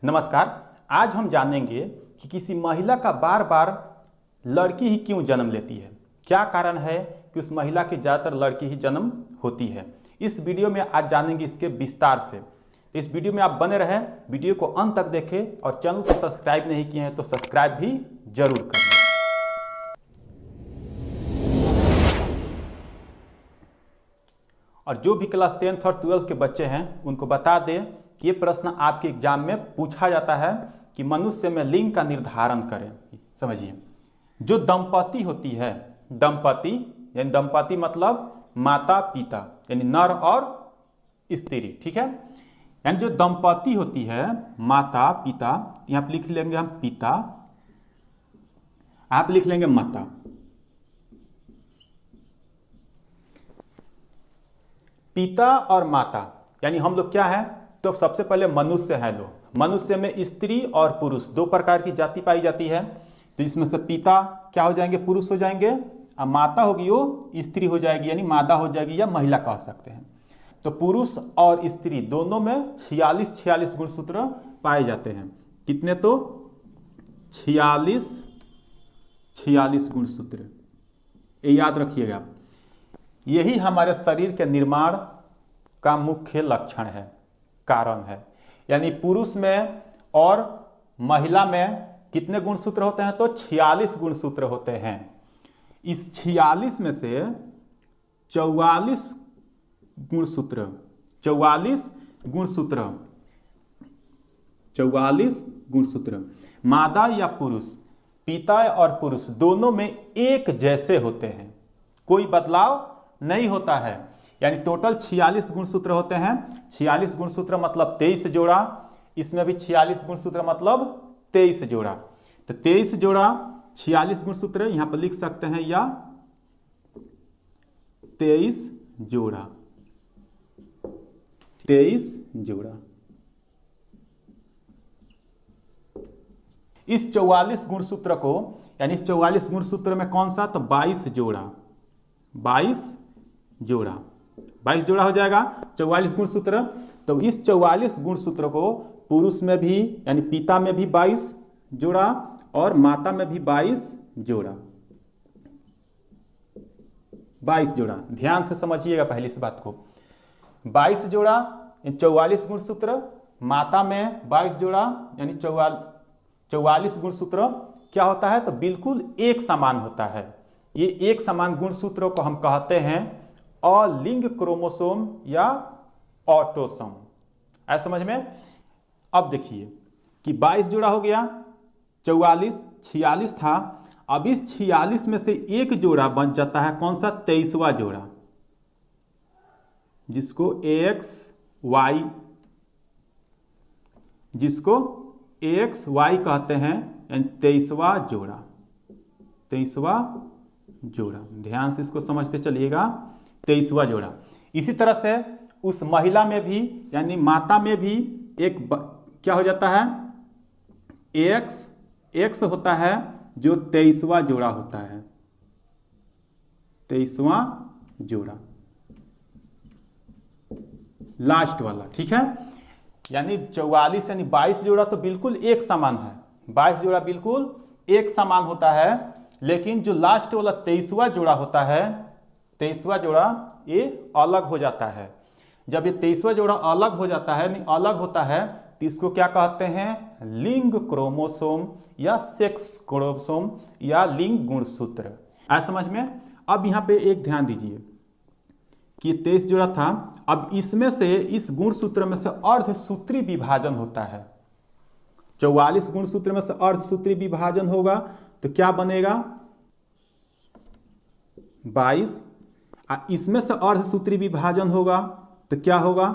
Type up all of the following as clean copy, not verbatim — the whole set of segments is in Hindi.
नमस्कार। आज हम जानेंगे कि किसी महिला का बार बार लड़की ही क्यों जन्म लेती है। क्या कारण है कि उस महिला की ज़्यादातर लड़की ही जन्म होती है। इस वीडियो में आज जानेंगे इसके विस्तार से। इस वीडियो में आप बने रहें, वीडियो को अंत तक देखें और चैनल को सब्सक्राइब नहीं किए हैं तो सब्सक्राइब भी जरूर करें। और जो भी क्लास 10th और 12th के बच्चे हैं उनको बता दें कि ये प्रश्न आपके एग्जाम में पूछा जाता है कि मनुष्य में लिंग का निर्धारण करें। समझिए, जो दंपति होती है, दंपति यानी दंपति मतलब माता पिता यानी नर और स्त्री, ठीक है। यानी जो दंपति होती है माता पिता, यहाँ पे लिख लेंगे हम पिता, आप लिख लेंगे माता। पिता और माता यानी हम लोग क्या है, तो सबसे पहले मनुष्य है लोग। मनुष्य में स्त्री और पुरुष दो प्रकार की जाति पाई जाती है। तो इसमें से पिता क्या हो जाएंगे, पुरुष हो जाएंगे, और माता होगी वो स्त्री हो जाएगी यानी मादा हो जाएगी या महिला कह सकते हैं। तो पुरुष और स्त्री दोनों में 46 गुणसूत्र पाए जाते हैं। कितने, तो 46 गुणसूत्र, ये याद रखिएगा। यही हमारे शरीर के निर्माण का मुख्य लक्षण है, कारण है। यानी पुरुष में और महिला में कितने गुणसूत्र होते हैं, तो 46 गुणसूत्र होते हैं। इस 46 में से 44 गुणसूत्र मादा या पुरुष, पिता और पुरुष दोनों में एक जैसे होते हैं, कोई बदलाव नहीं होता है। यानी टोटल 46 गुणसूत्र होते हैं। 46 गुणसूत्र मतलब 23 जोड़ा, इसमें भी 46 गुणसूत्र मतलब 23 जोड़ा। तो 23 जोड़ा 46 गुणसूत्र यहां पर लिख सकते हैं, या 23 जोड़ा, 23 जोड़ा। इस 44 गुणसूत्र को यानी इस 44 गुणसूत्र में कौन सा, तो 22 जोड़ा, 22 जोड़ा हो जाएगा 44 गुणसूत्र। तो इस 44 गुणसूत्र को पुरुष में भी यानी पिता में भी 22 जोड़ा और माता में भी 22 जोड़ा, 22 जोड़ा। ध्यान से समझिएगा पहली इस बात को। 22 जोड़ा 44 गुणसूत्र, माता में 22 जोड़ा यानी 44 गुणसूत्र क्या होता है, तो बिल्कुल एक समान होता है। ये एक समान गुणसूत्रों को हम कहते हैं अलिंग क्रोमोसोम या ऑटोसोम। ऐसा समझ में। अब देखिए कि 22 जोड़ा हो गया, 46 था। अब इस 46 में से एक जोड़ा बन जाता है कौन सा, 23वां जोड़ा, जिसको XY कहते हैं, यानी 23वां जोड़ा। ध्यान से इसको समझते चलिएगा, 23वां जोड़ा। इसी तरह से उस महिला में भी यानी माता में भी एक क्या हो जाता है, X होता है जो 23वां जोड़ा होता है, 23वां जोड़ा, लास्ट वाला, ठीक है। यानी 44 यानी 22 जोड़ा तो बिल्कुल एक समान है, 22 जोड़ा बिल्कुल एक समान होता है। लेकिन जो लास्ट वाला 23वां जोड़ा होता है, 23वां जोड़ा ये अलग हो जाता है। जब ये 23वां जोड़ा अलग हो जाता है यानी अलग होता है, तो इसको क्या कहते हैं, लिंग क्रोमोसोम या सेक्स क्रोमोसोम या लिंग गुणसूत्र। ऐसा समझ में। अब यहाँ पे एक ध्यान दीजिए कि 23 जोड़ा था, अब इसमें से इस गुणसूत्र में से अर्धसूत्री विभाजन होता है। 44 गुणसूत्र में से अर्धसूत्री विभाजन होगा तो क्या बनेगा, 22। इसमें से अर्धसूत्री विभाजन होगा तो क्या होगा,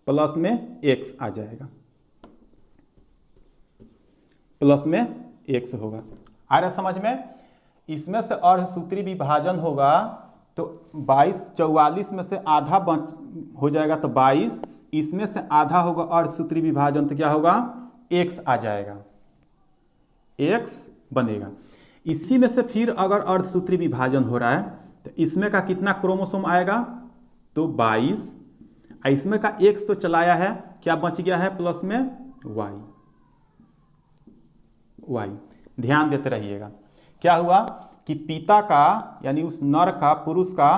प्लस में x आ जाएगा, प्लस में x होगा। आ रहा समझ में। इसमें से अर्धसूत्री विभाजन होगा तो 44 में से आधा हो जाएगा तो 22, इसमें से आधा होगा अर्धसूत्री विभाजन तो क्या होगा, x आ जाएगा, x बनेगा। इसी में से फिर अगर अर्धसूत्री विभाजन हो रहा है तो इसमें का कितना क्रोमोसोम आएगा, तो 22। इसमें का x तो चलाया है, क्या बच गया है, प्लस में वाई। वाई ध्यान देते रहिएगा। क्या हुआ कि पिता का यानी उस नर का, पुरुष का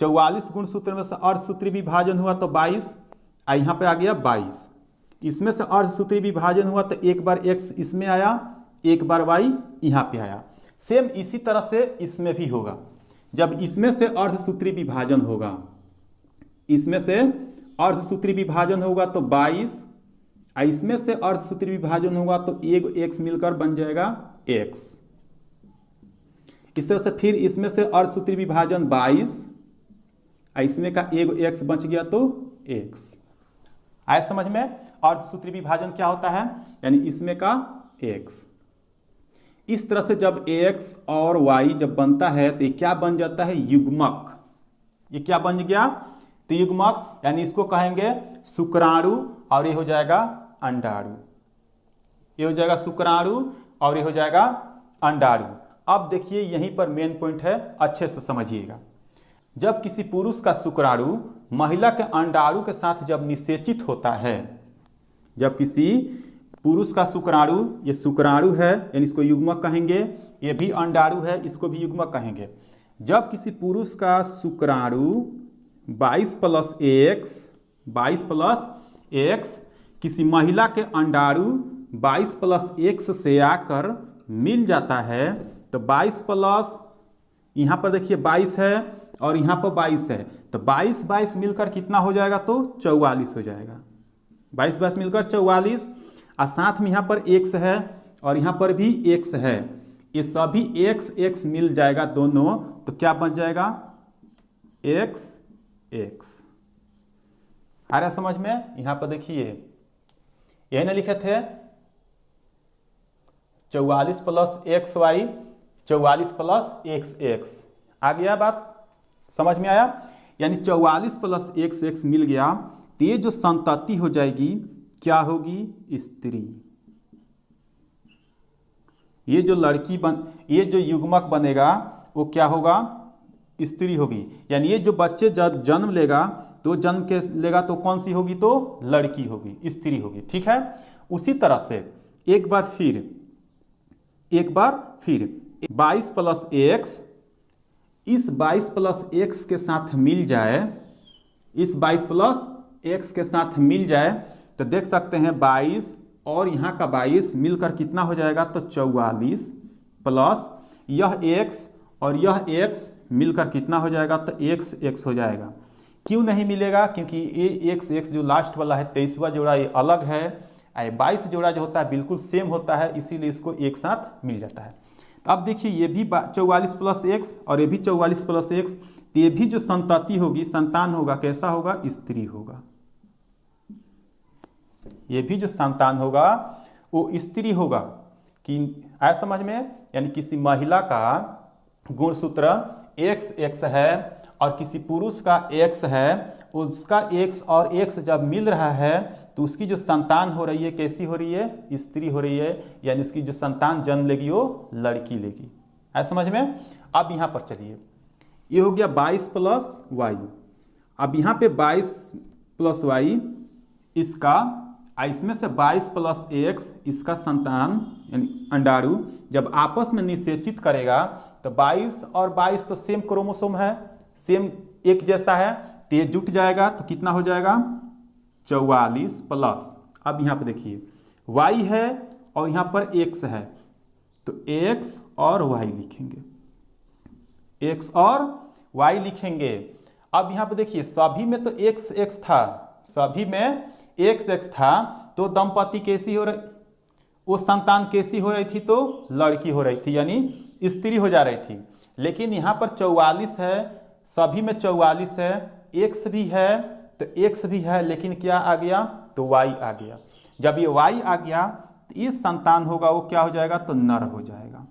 44 गुणसूत्र में से अर्धसूत्री विभाजन हुआ तो 22, यहाँ पे आ गया 22। इसमें से अर्धसूत्री विभाजन हुआ तो एक बार x इसमें आया, एक बार y यहाँ पे आया। सेम इसी तरह से इसमें भी होगा। जब इसमें से अर्धसूत्री विभाजन होगा, इसमें से अर्धसूत्री विभाजन होगा तो 22, इसमें से अर्धसूत्री विभाजन होगा तो एक x मिलकर बन जाएगा x। इस तरह से फिर इसमें से अर्धसूत्री विभाजन 22, इसमें का एक x बच गया तो x। आए समझ में? अर्धसूत्री विभाजन क्या होता है, यानी इसमें का x। इस तरह से जब x और y जब बनता है तो ये क्या बन जाता है, युग्मक। ये क्या बन गया, तो युग्मक, यानी इसको कहेंगे शुक्राणु और ये हो जाएगा अंडाणु। ये हो जाएगा शुक्राणु और ये हो जाएगा अंडाणु। अब देखिए यहीं पर मेन पॉइंट है, अच्छे से समझिएगा। जब किसी पुरुष का शुक्राणु महिला के अंडाणु के साथ जब निषेचित होता है, जब किसी पुरुष का शुक्राणु, ये शुक्राणु है यानी इसको युग्मक कहेंगे, ये भी अंडाणु है इसको भी युग्मक कहेंगे। जब किसी पुरुष का शुक्राणु 22 + x, 22 + x किसी महिला के अंडाणु 22 + x से आकर मिल जाता है तो 22 प्लस, यहाँ पर देखिए 22 है और यहाँ पर 22 है, तो 22 22 मिलकर कितना हो जाएगा, तो 44 हो जाएगा। 22 22 मिलकर 44, और साथ में यहाँ पर x है और यहाँ पर भी x है, ये सभी x x मिल जाएगा दोनों, तो क्या बन जाएगा, x x। आ रहा समझ में? यहाँ पर देखिए यही ना लिखे थे 44 + xy, 44 + xx। आ गया बात, समझ में आया? यानी 44 + xx मिल गया तो ये जो संतति हो जाएगी क्या होगी, स्त्री। ये जो लड़की ये जो युग्मक बनेगा वो क्या होगा, स्त्री होगी। यानी ये जो बच्चे जब जन्म लेगा तो जन्म के लेगा तो कौन सी होगी, तो लड़की होगी, स्त्री होगी। ठीक है, उसी तरह से एक बार फिर 22 + x इस 22 + x के साथ मिल जाए, इस 22 + x के साथ मिल जाए तो देख सकते हैं 22 और यहाँ का 22 मिलकर कितना हो जाएगा, तो 44 प्लस यह x और यह x मिलकर कितना हो जाएगा, तो x x हो जाएगा। क्यों नहीं मिलेगा, क्योंकि ये x x जो लास्ट वाला है 23वां जोड़ा ये अलग है, 22 जोड़ा जो होता है बिल्कुल सेम होता है, इसीलिए इसको एक साथ मिल जाता है। तो अब देखिए ये भी 44 + x और ये भी 44 + x, तो ये भी जो संतति होगी, संतान होगा, कैसा होगा, स्त्री होगा। ये भी जो संतान होगा वो स्त्री होगा। कि आया समझ में? यानी किसी महिला का गुणसूत्र XX है और किसी पुरुष का X है, उसका X और X जब मिल रहा है तो उसकी जो संतान हो रही है कैसी हो रही है, स्त्री हो रही है। यानी उसकी जो संतान जन्म लेगी वो लड़की लेगी। आया समझ में? अब यहाँ पर चलिए, ये हो गया 22 + y। अब यहाँ पे 22 + y इसका, इसमें से 22 + x इसका संतान यानी अंडाणु जब आपस में निषेचित करेगा तो 22 और 22 तो सेम क्रोमोसोम है, सेम एक जैसा है, तो ये जुट जाएगा तो कितना हो जाएगा, 44 प्लस। अब यहाँ पे देखिए y है और यहाँ पर x है, तो x और y लिखेंगे, x और y लिखेंगे। अब यहाँ पे देखिए सभी में तो x x था, सभी में x x था, तो दंपति कैसी हो रही, वो संतान कैसी हो रही थी, तो लड़की हो रही थी, यानी स्त्री हो जा रही थी। लेकिन यहाँ पर 44 है, सभी में 44 है, x भी है तो x भी है, लेकिन क्या आ गया, तो y आ गया। जब ये y आ गया तो ये संतान होगा वो क्या हो जाएगा, तो नर हो जाएगा।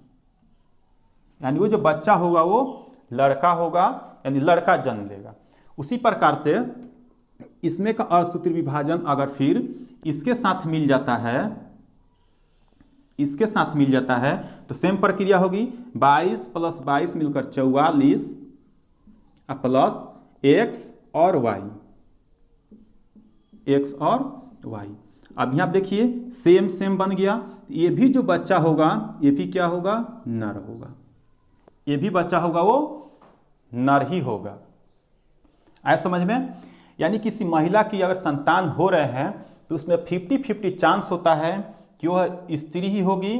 यानी वो जो बच्चा होगा वो लड़का होगा, यानी लड़का जन्म लेगा। उसी प्रकार से इसमें का अर्धसूत्री विभाजन अगर फिर इसके साथ मिल जाता है, इसके साथ मिल जाता है तो सेम प्रक्रिया होगी, 22 + 22 मिलकर 44 प्लस x और y, x और y। अब यहाँ देखिए सेम सेम बन गया। ये भी जो बच्चा होगा ये भी क्या होगा, नर होगा। ये भी बच्चा होगा वो नर ही होगा। आए समझ में? यानी किसी महिला की अगर संतान हो रहे हैं तो उसमें 50-50 चांस होता है कि वह स्त्री ही होगी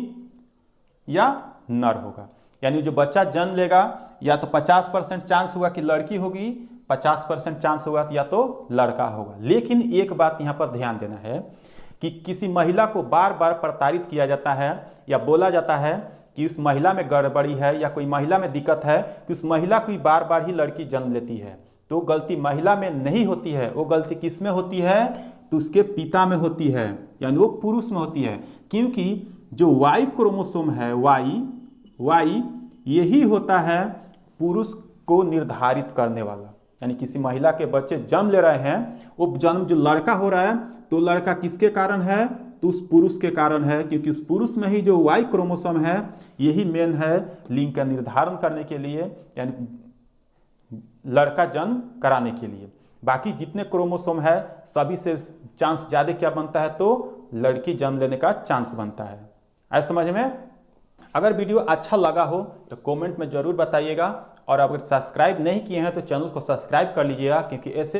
या नर होगा। यानी जो बच्चा जन्म लेगा या तो 50% चांस होगा कि लड़की होगी, 50% चांस होगा या तो लड़का होगा। लेकिन एक बात यहाँ पर ध्यान देना है कि किसी महिला को बार बार प्रताड़ित किया जाता है या बोला जाता है कि उस महिला में गड़बड़ी है या कोई महिला में दिक्कत है कि उस महिला को बार बार ही लड़की जन्म लेती है, तो गलती महिला में नहीं होती है, वो गलती किस में होती है, तो उसके पिता में होती है, यानी वो पुरुष में होती है। क्योंकि जो वाई क्रोमोसोम है, वाई यही होता है पुरुष को निर्धारित करने वाला। यानी किसी महिला के बच्चे जन्म ले रहे हैं, वो जन्म जो लड़का हो रहा है तो लड़का किसके कारण है, तो उस पुरुष के कारण है, क्योंकि उस पुरुष में ही जो वाई क्रोमोसोम है यही मेन है लिंग का निर्धारण करने के लिए, यानी लड़का जन्म कराने के लिए। बाकी जितने क्रोमोसोम है सभी से चांस ज़्यादा क्या बनता है, तो लड़की जन्म लेने का चांस बनता है। ऐसा समझ में? अगर वीडियो अच्छा लगा हो तो कमेंट में ज़रूर बताइएगा, और अगर सब्सक्राइब नहीं किए हैं तो चैनल को सब्सक्राइब कर लीजिएगा, क्योंकि ऐसे